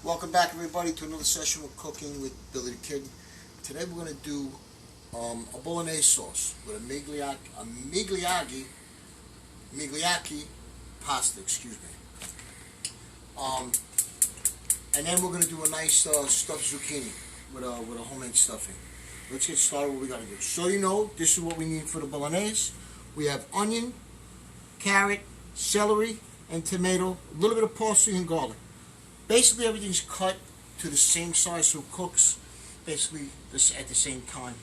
Welcome back, everybody, to another session with Cooking with Billy the Kid. Today we're going to do a bolognese sauce with a migliacci pasta, excuse me. And then we're going to do a nice stuffed zucchini with a homemade stuffing. Let's get started with what we got to do. So you know, this is what we need for the bolognese. We have onion, carrot, celery, and tomato, a little bit of parsley and garlic. Basically, everything's cut to the same size so it cooks basically at the same time.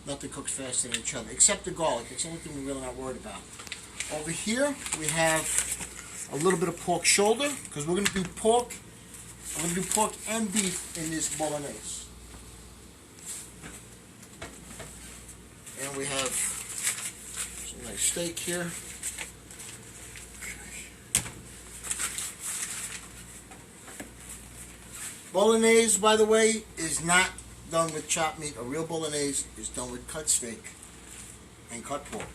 Nothing cooks faster than each other, except the garlic. It's the only thing we're really not worried about. Over here, we have a little bit of pork shoulder, because we're going to do pork. I'm going to do pork and beef in this bolognese. And we have some nice steak here. Bolognese, by the way, is not done with chopped meat. A real bolognese is done with cut steak and cut pork.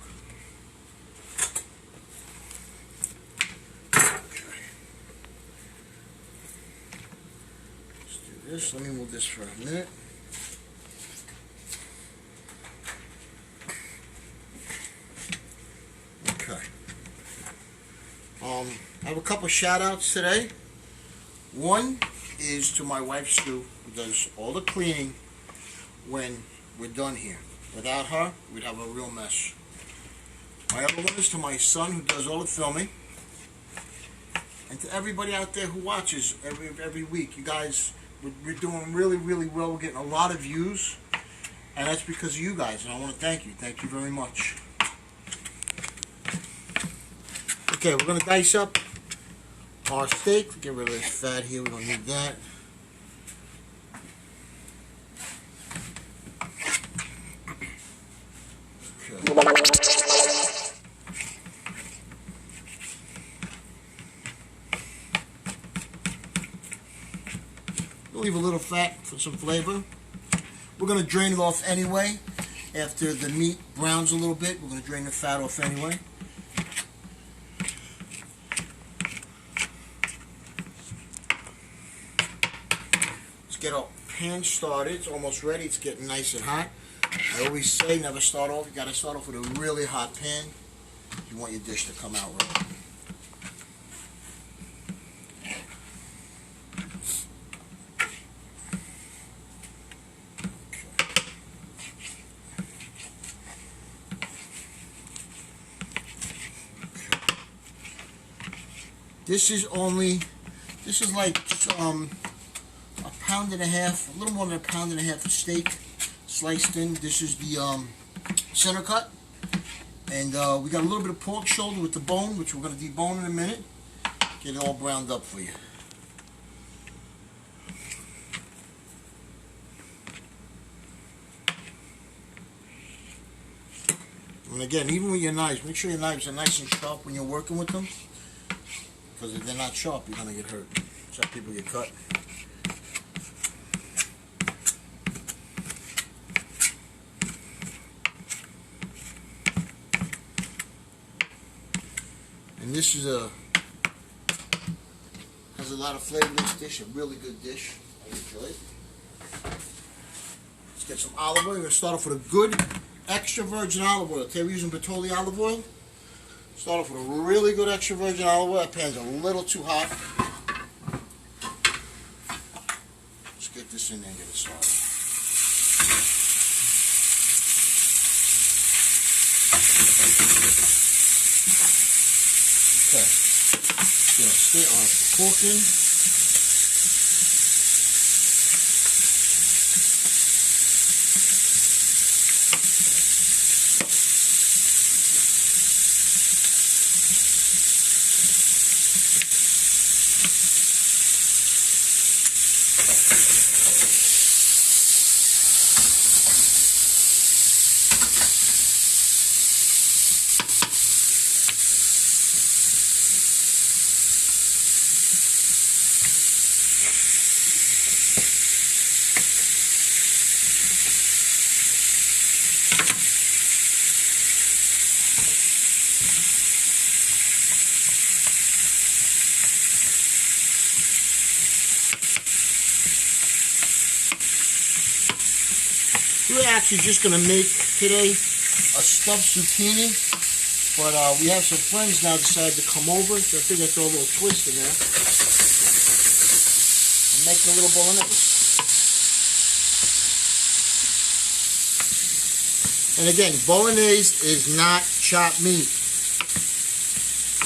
Okay. Let's do this. Let me move this for a minute. Okay. I have a couple shout outs today. One is to my wife Sue, who does all the cleaning when we're done here. Without her, we'd have a real mess. My other one is to my son, who does all the filming, and to everybody out there who watches every week. You guys, we're doing really, really well. We're getting a lot of views, and that's because of you guys, and I want to thank you. Thank you very much. Okay, we're going to dice up our steak. Get rid of this fat here, we don't need that. Okay. We'll leave a little fat for some flavor. We're going to drain it off anyway. After the meat browns a little bit, we're going to drain the fat off anyway. Get our pan started. It's almost ready. It's getting nice and hot. I always say never start off. You got to start off with a really hot pan if you want your dish to come out right. This is like pound and a half, a little more than a pound and a half of steak sliced in. This is the center cut, and we got a little bit of pork shoulder with the bone, which we're going to debone in a minute. Get it all browned up for you. And again, even with your knives, make sure your knives are nice and sharp when you're working with them, because if they're not sharp, you're going to get hurt. Some people get cut. And this has a lot of flavor in this dish, a really good dish. I enjoy it. Let's get some olive oil. We're going to start off with a good extra virgin olive oil. Today we're using Bertolli olive oil. Start off with a really good extra virgin olive oil. That pan's a little too hot. Let's get this in there and get it started. Okay, stay on pork in. We're actually just going to make today a stuffed zucchini, but we have some friends now decided to come over, so I think I throw a little twist in there. I'm making a little bolognese. And again, bolognese is not chopped meat.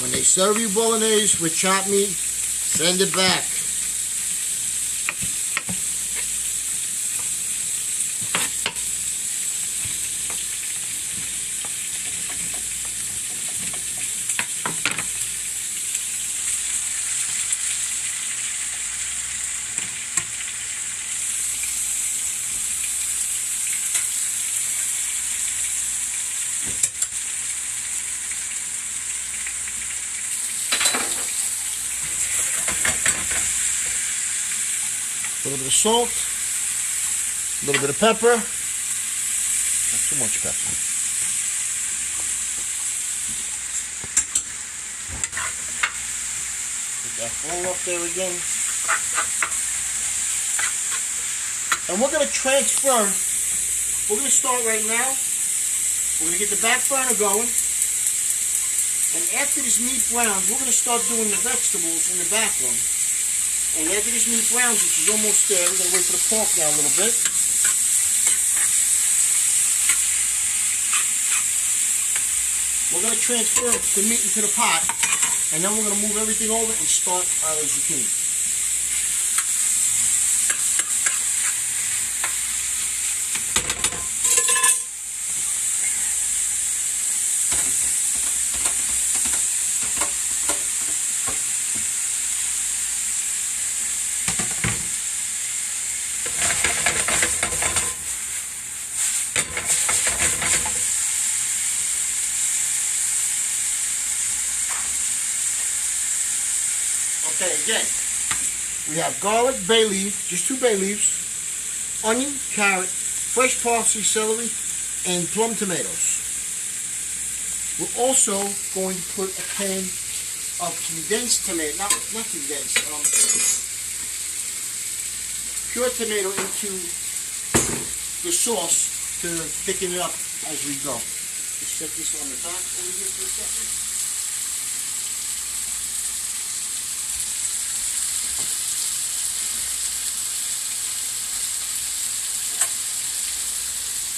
When they serve you bolognese with chopped meat, send it back. A little bit of salt, a little bit of pepper, not too much pepper. Put that bowl up there again. And we're going to transfer, we're going to start right now. We're going to get the back burner going. And after this meat browns, we're going to start doing the vegetables in the back one. And after this meat browns, which is almost there, we're going to wait for the pork now a little bit. We're going to transfer the meat into the pot, and then we're going to move everything over and start our zucchini. Okay, again, we have garlic, bay leaf, just 2 bay leaves, onion, carrot, fresh parsley, celery, and plum tomatoes. We're also going to put a can of condensed tomato, not condensed, pure tomato into the sauce to thicken it up as we go. Just set this on the back over here for a second.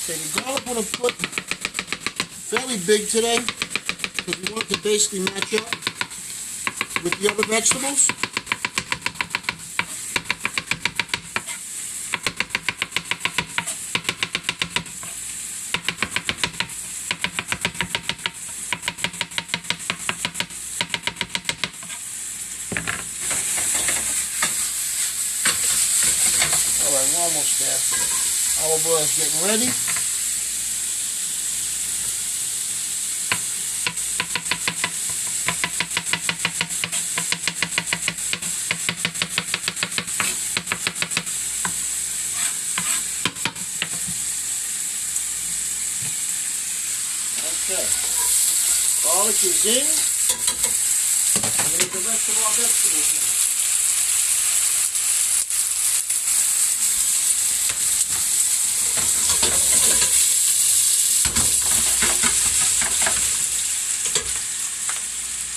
Okay, the garlic we're going to put fairly big today because we want it to basically match up with the other vegetables. Alright, we're almost there. Our boy is getting ready. Okay, garlic is in. I'm going to get the rest of our vegetables now.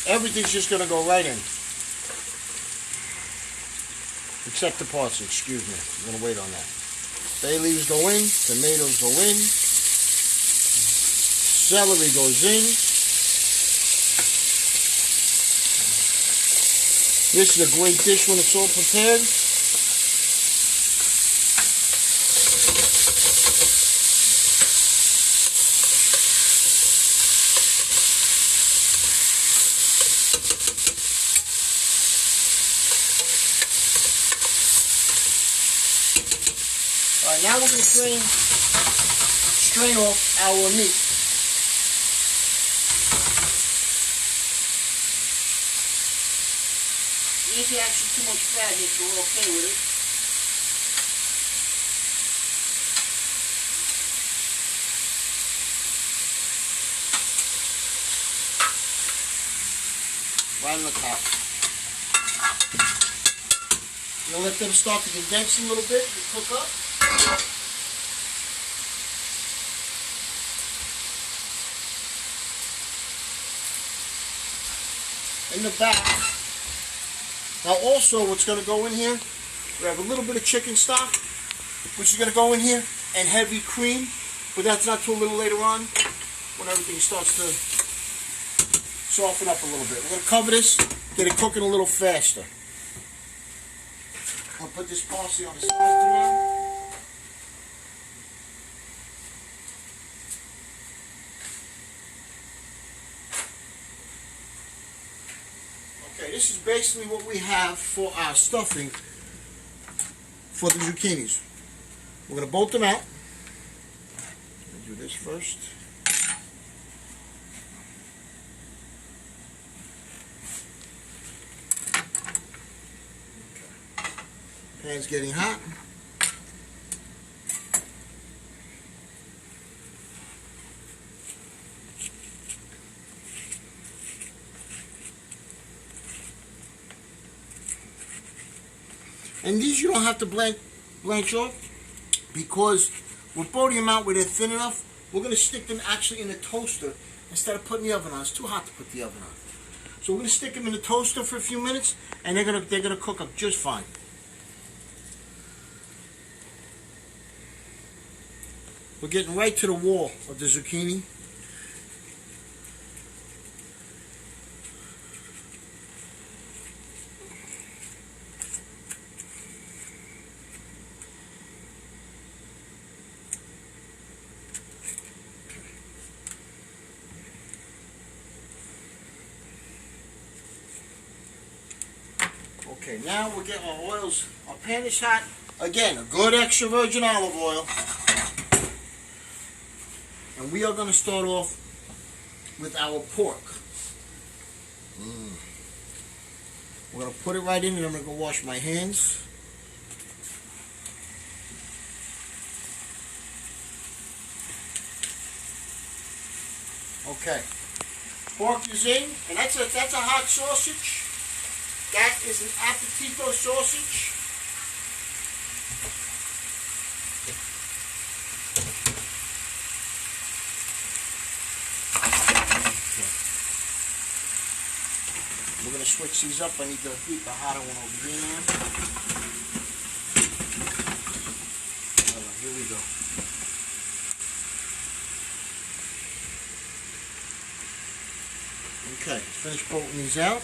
Everything's just going to go right in. Except the parsley, excuse me. I'm going to wait on that. Bay leaves go in, tomatoes go in. Celery goes in. This is a great dish when it's all prepared. Alright, now we're going to strain off our meat. There's actually too much fat here, so we're okay with it. Right on the top. You'll let them start to condense a little bit and cook up. the back. Now also what's going to go in here, we have a little bit of chicken stock, which is going to go in here, and heavy cream, but that's not till a little later on when everything starts to soften up a little bit. We're going to cover this, get it cooking a little faster. I'll put this parsley on the side for now. Okay, this is basically what we have for our stuffing for the zucchinis. We're going to bolt them out. Do this first. Okay. Pan's getting hot. And these you don't have to blanch off, because we're boating them out where they're thin enough. We're going to stick them actually in the toaster instead of putting the oven on. It's too hot to put the oven on. So we're going to stick them in the toaster for a few minutes, and they're going to cook up just fine. We're getting right to the wall of the zucchini. Okay, now we'll get our oils. Our pan is hot. Again, a good extra virgin olive oil. And we are going to start off with our pork. We're going to put it right in, and I'm going to go wash my hands. Okay. Pork is in, and that's a hot sausage. That is an appetito sausage. We're going to switch these up. I need to heat the hotter one over here now. All right, here we go. Okay, finish bolting these out.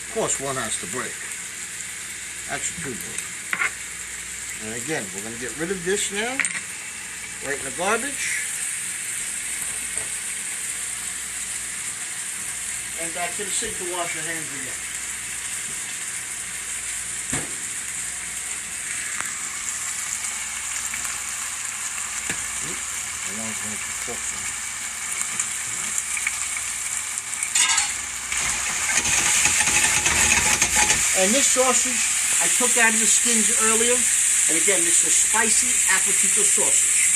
Of course, one has to break. Actually, two break. And again, we're going to get rid of this now. Right in the garbage. And back to the sink to wash your hands again. The one's going to be cooked. And this sausage, I took out of the skins earlier. And again, this is a spicy appetito sausage.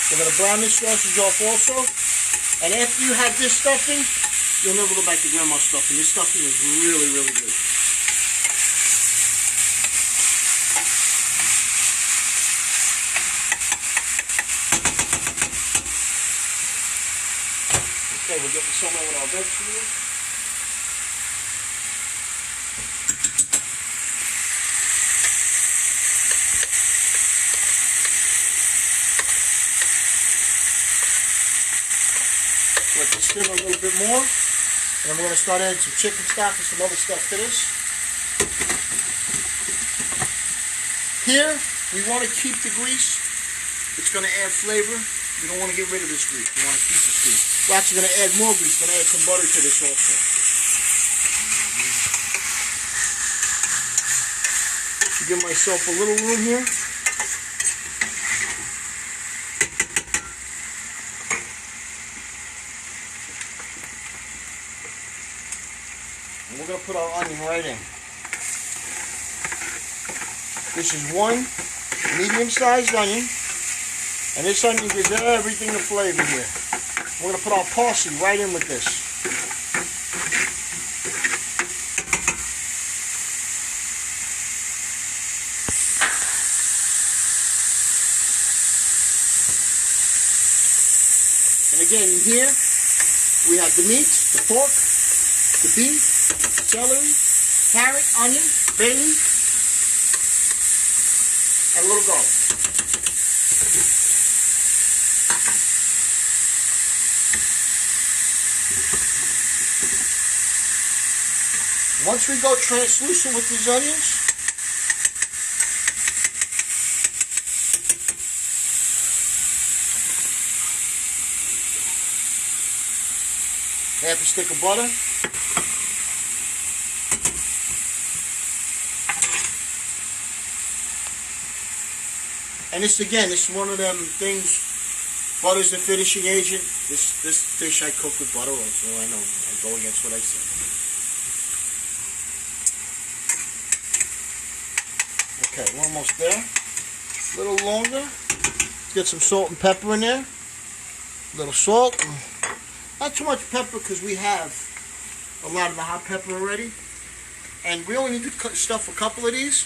We're going to brown this sausage off also. And after you have this stuffing, you'll never go back to grandma's stuffing. This stuffing is really, really good. Okay, we're getting somewhere with our vegetables. Let this simmer a little bit more, and then we're going to start adding some chicken stock and some other stuff to this. Here, we want to keep the grease. It's going to add flavor. We don't want to get rid of this grease. We want to keep this grease. We're actually going to add more grease. We're going to add some butter to this also. Give myself a little room here. And we're going to put our onion right in. This is one medium-sized onion. And this onion gives everything the flavor here. We're going to put our parsley right in with this. And again, in here, we have the meat, the pork, the beef, celery, carrot, onion, bay leaf, and a little garlic. Once we go translucent with these onions, half a stick of butter, and this is one of them things. Butter's the finishing agent. This dish I cook with butter also. I know I go against what I said. Okay, we're almost there. A little longer. Let's get some salt and pepper in there. A little salt. Not too much pepper because we have a lot of the hot pepper already. And we only need to stuff a couple of these.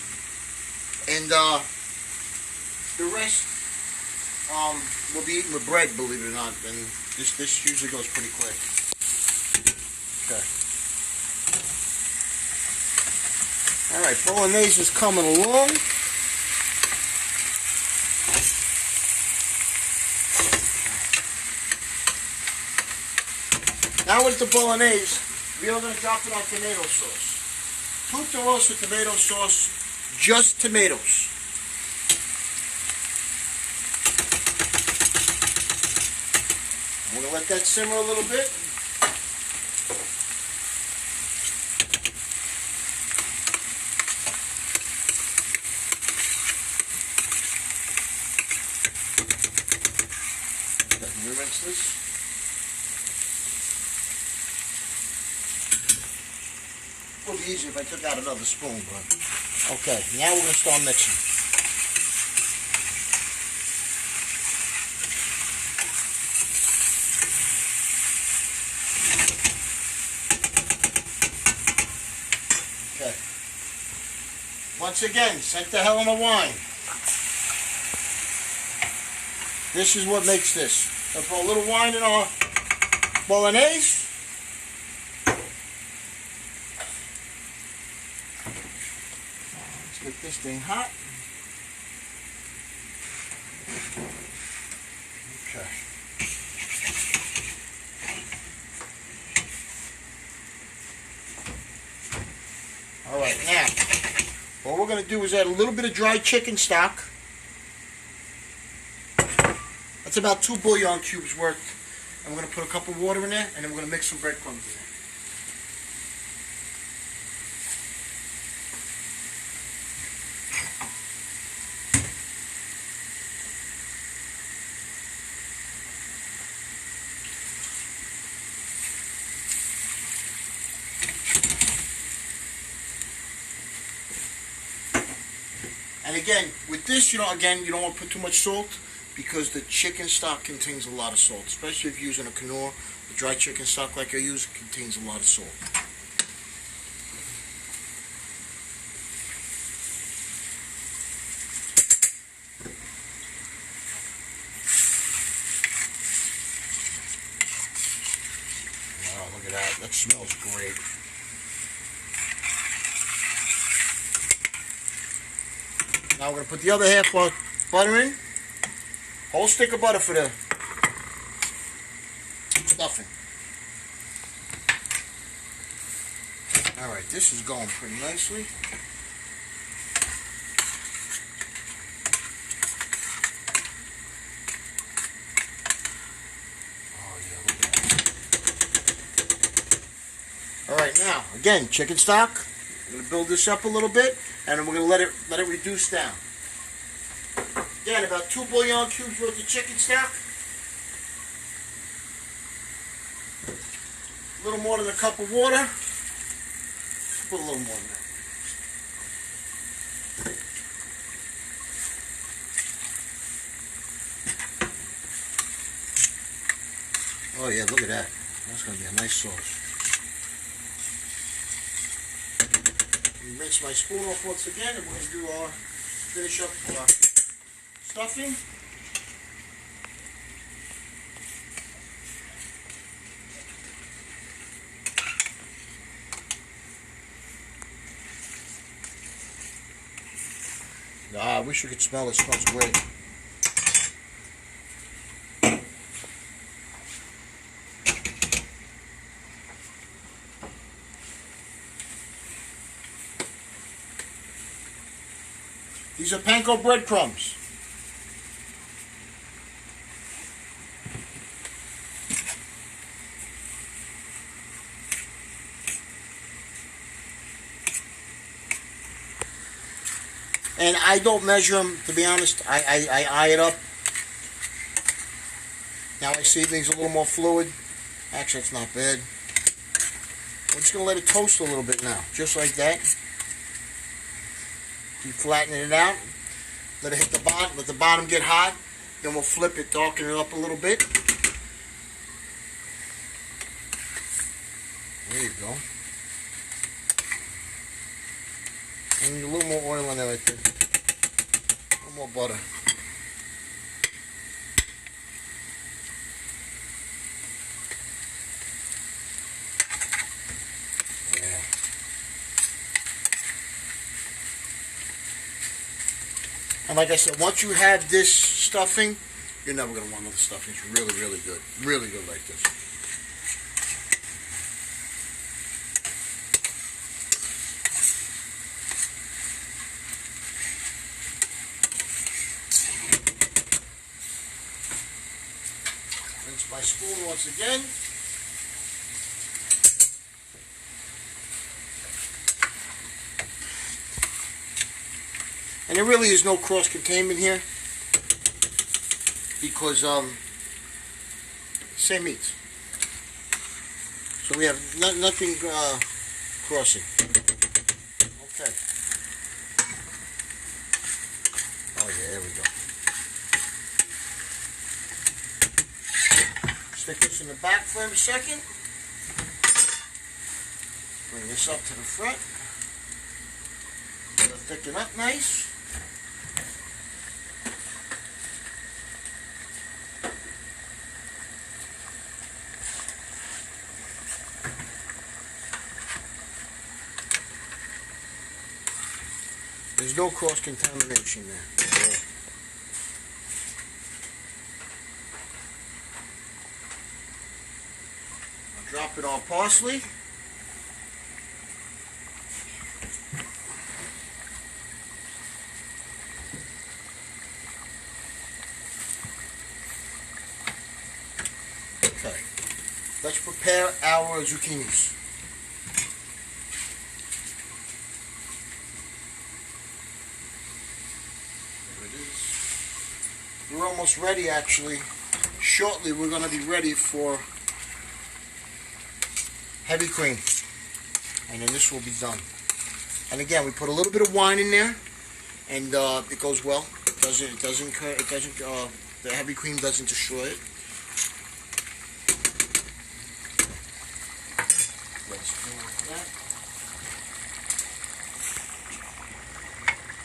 And the rest will be eaten with bread, believe it or not. And this usually goes pretty quick. Okay. Alright, bolognese is coming along. Now with the bolognese, we are going to drop it on tomato sauce. Tutto rosso tomato sauce, just tomatoes. We're going to let that simmer a little bit. Let me rinse this. It would be easier if I took out another spoon, but okay. Now we're going to start mixing. Okay. Once again, St. Helena wine. This is what makes this. I'll put a little wine in our bolognese. Let's get this thing hot. Okay. All right, now, what we're going to do is add a little bit of dry chicken stock. That's about 2 bouillon cubes worth. And we're going to put a cup of water in there, and then we're going to mix some breadcrumbs in there. And again, with this, you don't want to put too much salt because the chicken stock contains a lot of salt, especially if you're using a Knorr. The dry chicken stock like I use contains a lot of salt. Wow, look at that. That smells great. Now we're going to put the other half of butter in. Whole stick of butter for the stuffing. Alright, this is going pretty nicely. Oh yeah, look at that. Alright, now, again, chicken stock. I'm going to build this up a little bit, and then we're going to let it reduce down. Again, about 2 bouillon cubes worth of chicken stock. A little more than a cup of water. Put a little more than that. Oh yeah, look at that. That's going to be a nice sauce. Rinse my spoon off once again, and we're going to do our finish up our stuffing. I wish you could smell it. It smells great. These are panko breadcrumbs. And I don't measure them, to be honest. I eye it up. Now I see things a little more fluid. Actually, it's not bad. We're just going to let it toast a little bit now, just like that. Keep flattening it out. Let it hit the bottom. Let the bottom get hot. Then we'll flip it, darken it up a little bit. There you go. And a little more oil on there, I think. A little more butter. Yeah. And like I said, once you have this stuffing, you're never going to want another stuffing. It's really, really good. Really good like this. Rinse my spoon once again. And there really is no cross containment here because same meats. So we have nothing crossing. Okay. Oh yeah, there we go. Stick this in the back for a second. Bring this up to the front. It'll thicken up nice. There's no cross-contamination there. I'll drop it on parsley. Okay. Let's prepare our zucchinis. We're almost ready, actually. Shortly, we're going to be ready for heavy cream, and then this will be done. And again, we put a little bit of wine in there, and it goes well. The heavy cream doesn't destroy it. Let's do that.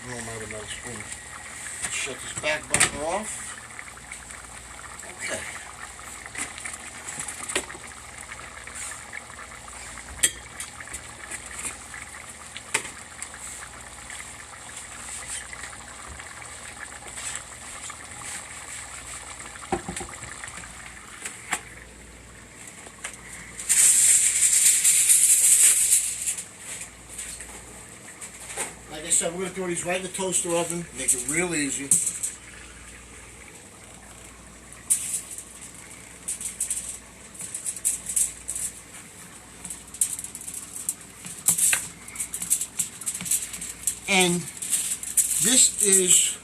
No, I'm out of another spoon. Shut this back burner off. Okay. Like I said, we're going to throw these right in the toaster oven. Make it real easy. And this is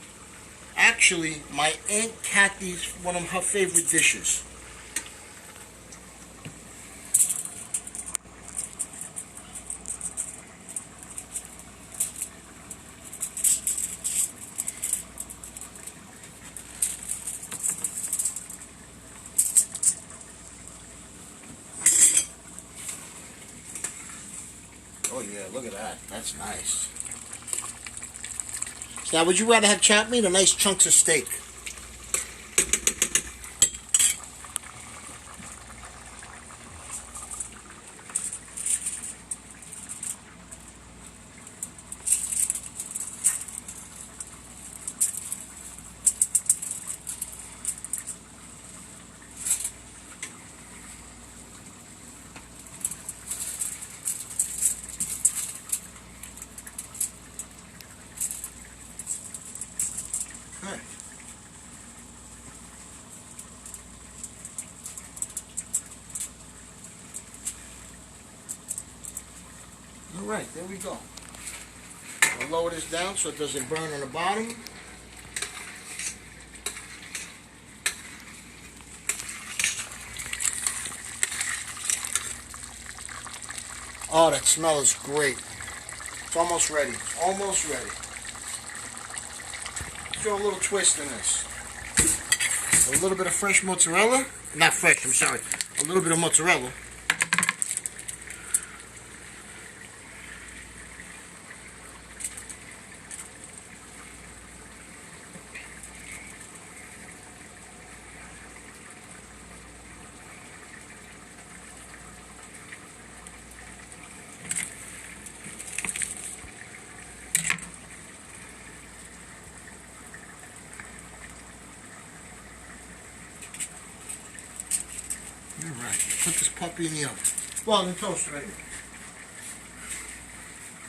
actually my Aunt Kathy's, one of her favorite dishes. Oh yeah, look at that. That's nice. Now, would you rather have chopped meat or nice chunks of steak? All right. All right, there we go. I'll lower this down so it doesn't burn on the bottom. Oh, that smell is great. It's almost ready. It's almost ready. Throw a little twist in this. A little bit of fresh mozzarella. Not fresh, I'm sorry. A little bit of mozzarella. Alright, put this puppy in the oven. Well, in the toaster right here.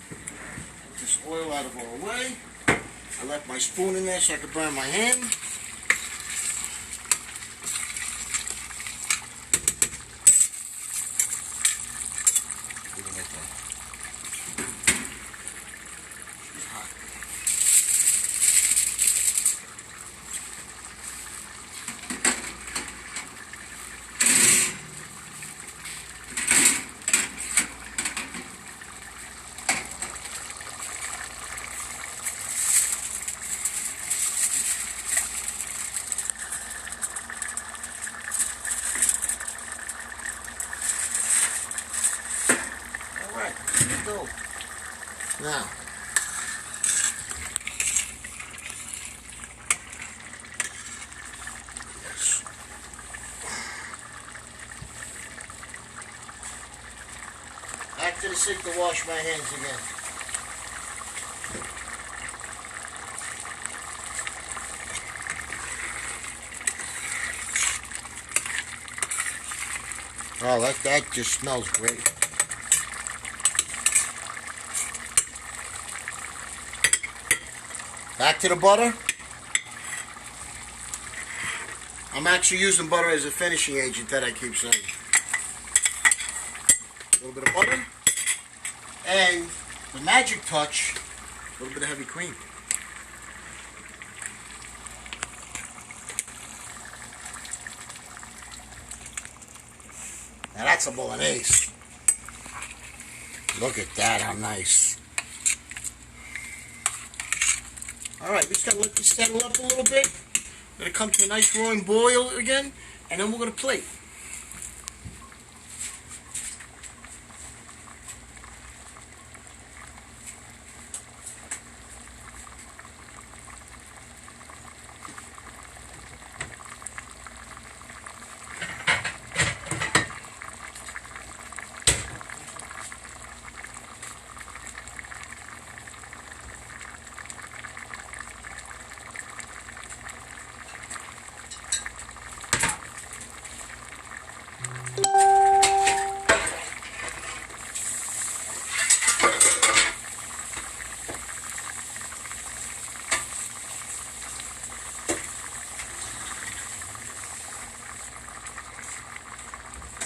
Get this oil out of our way. I left my spoon in there so I could burn my hand. She's hot. Alright, here we go. Now, yes. Back to the sink to wash my hands again. Oh, that just smells great. Back to the butter. I'm actually using butter as a finishing agent that I keep saying. A little bit of butter. And the magic touch, a little bit of heavy cream. Now that's a bolognese. Look at that, how nice. Alright, we just gotta let this settle up a little bit. Gonna come to a nice roaring boil again, and then we're gonna plate.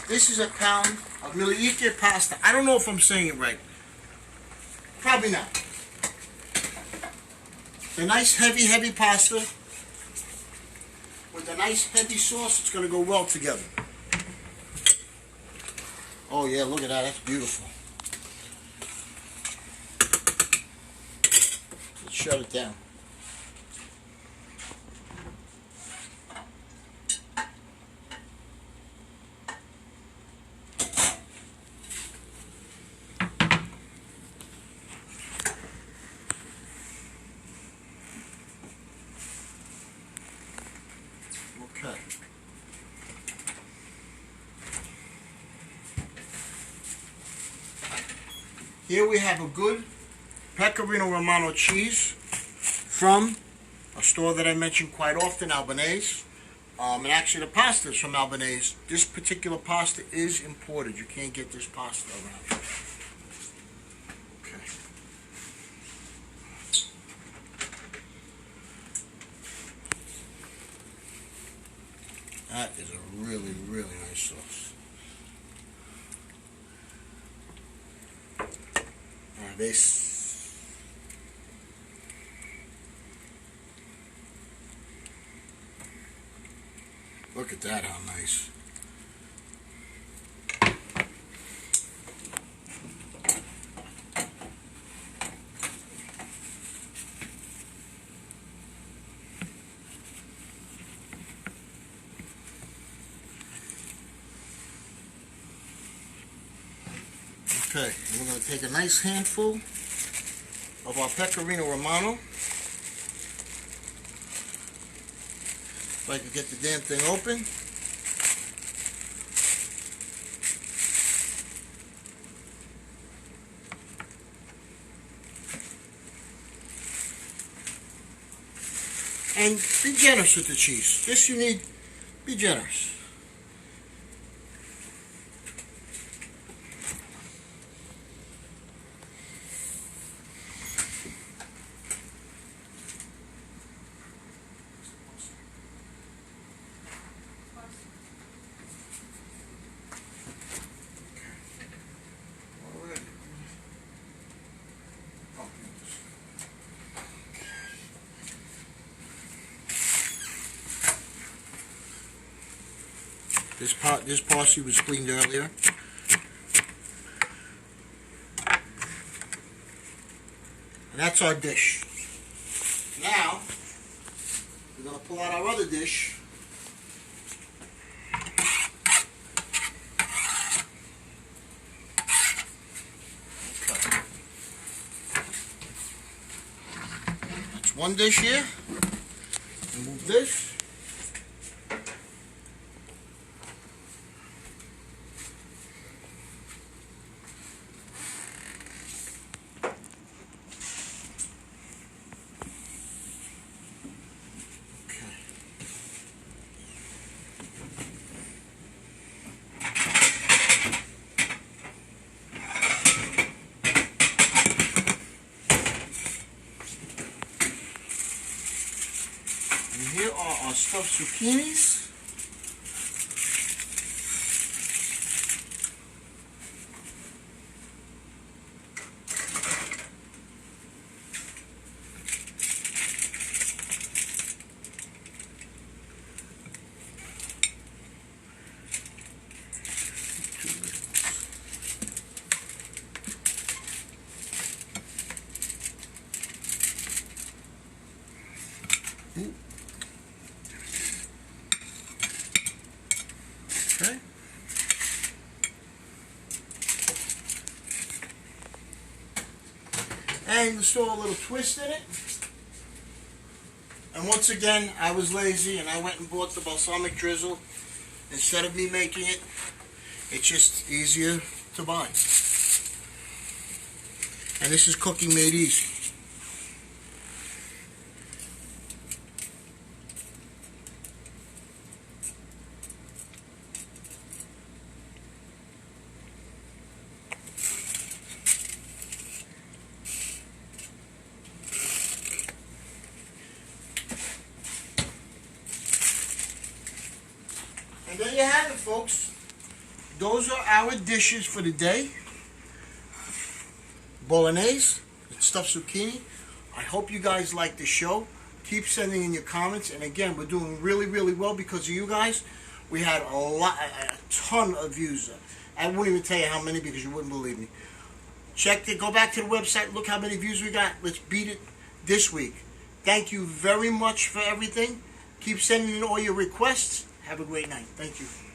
This is a pound of migliore pasta. I don't know if I'm saying it right. Probably not. The nice heavy pasta with the nice heavy sauce, it's going to go well together. Oh yeah, look at that, that's beautiful. Let's shut it down. Okay. Here we have a good Pecorino Romano cheese from a store that I mention quite often, Albanese. And actually the pasta is from Albanese. This particular pasta is imported. You can't get this pasta around here. Okay. That is a really, really nice sauce. This. Look at that, how nice. Okay, we're going to take a nice handful of our Pecorino Romano. If I could get the damn thing open. And be generous with the cheese. This you need, be generous. This parsley was cleaned earlier. And that's our dish. Now, we're going to pull out our other dish. Okay. That's one dish here. Remove this. And here are our stuffed zucchinis. Okay. And let's throw a little twist in it. And once again, I was lazy and I went and bought the balsamic drizzle. Instead of me making it, it's just easier to buy. And this is cooking made easy. And there you have it, folks. Those are our dishes for the day. Bolognese, stuffed zucchini, I hope you guys like the show. Keep sending in your comments. And again, we're doing really, really well because of you guys. We had a ton of views. I won't even tell you how many because you wouldn't believe me. Go back to the website, look how many views we got. Let's beat it this week. Thank you very much for everything. Keep sending in all your requests. Have a great night. Thank you.